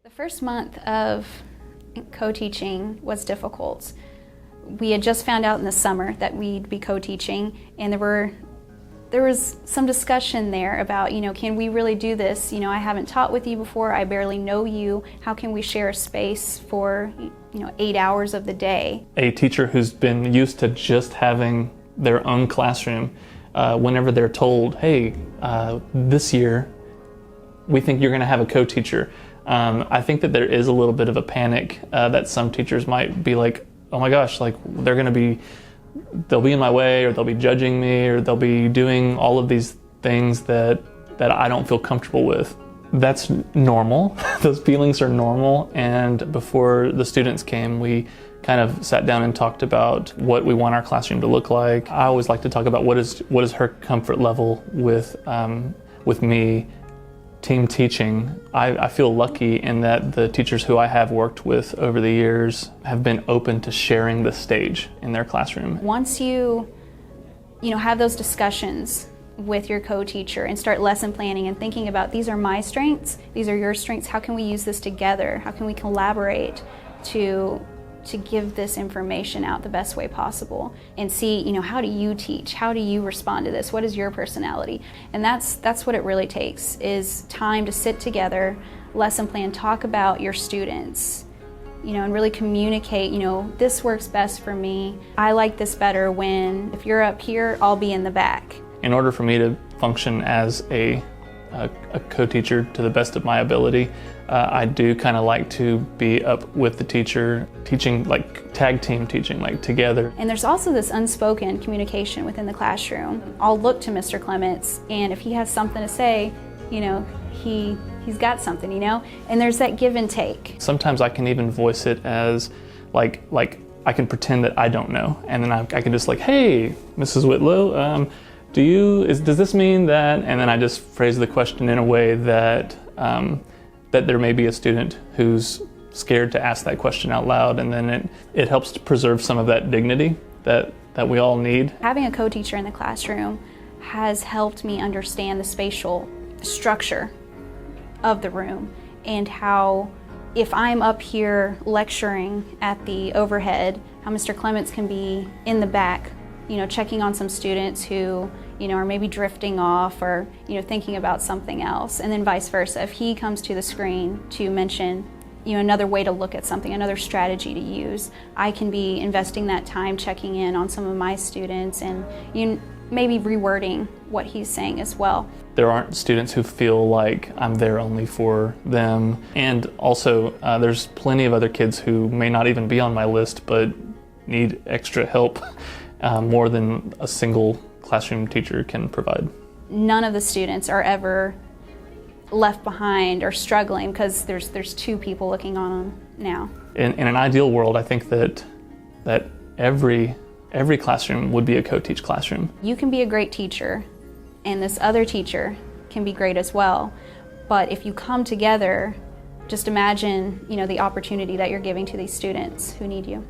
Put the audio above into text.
The first month of co-teaching was difficult. We had just found out in the summer that we'd be co-teaching, and there was some discussion there about, can we really do this? I haven't taught with you before, I barely know you. How can we share a space for 8 hours of the day? A teacher who's been used to just having their own classroom, whenever they're told, hey, this year we think you're going to have a co-teacher. I think that there is a little bit of a panic that some teachers might be like, oh my gosh, like they'll be in my way, or they'll be judging me, or they'll be doing all of these things that I don't feel comfortable with. That's normal. Those feelings are normal. And before the students came, we kind of sat down and talked about what we want our classroom to look like. I always like to talk about what is her comfort level with me team teaching. I feel lucky in that the teachers who I have worked with over the years have been open to sharing the stage in their classroom. Once you have those discussions with your co-teacher and start lesson planning and thinking about, these are my strengths, these are your strengths, how can we use this together? How can we collaborate to give this information out the best way possible, and see, how do you teach? How do you respond to this? What is your personality? And that's what it really takes, is time to sit together, lesson plan, talk about your students, and really communicate, this works best for me. I like this better when, if you're up here, I'll be in the back. In order for me to function as a co-teacher to the best of my ability, I do kind of like to be up with the teacher, teaching like tag team teaching, like together. And there's also this unspoken communication within the classroom. I'll look to Mr. Clements, and if he has something to say, he's got something, and there's that give and take. Sometimes I can even voice it as like I can pretend that I don't know, and then I can just like, hey, Mrs. Whitlow, does this mean that? And then I just phrase the question in a way that that there may be a student who's scared to ask that question out loud, and then it helps to preserve some of that dignity that we all need. Having a co-teacher in the classroom has helped me understand the spatial structure of the room, and how if I'm up here lecturing at the overhead, how Mr. Clements can be in the back, checking on some students who, are maybe drifting off or, thinking about something else. And then vice versa. If he comes to the screen to mention, another way to look at something, another strategy to use, I can be investing that time checking in on some of my students and maybe rewording what he's saying as well. There aren't students who feel like I'm there only for them. And also, there's plenty of other kids who may not even be on my list, but need extra help. More than a single classroom teacher can provide. None of the students are ever left behind or struggling because there's two people looking on them now. In an ideal world, I think that every classroom would be a co-teach classroom. You can be a great teacher, and this other teacher can be great as well. But if you come together, just imagine, the opportunity that you're giving to these students who need you.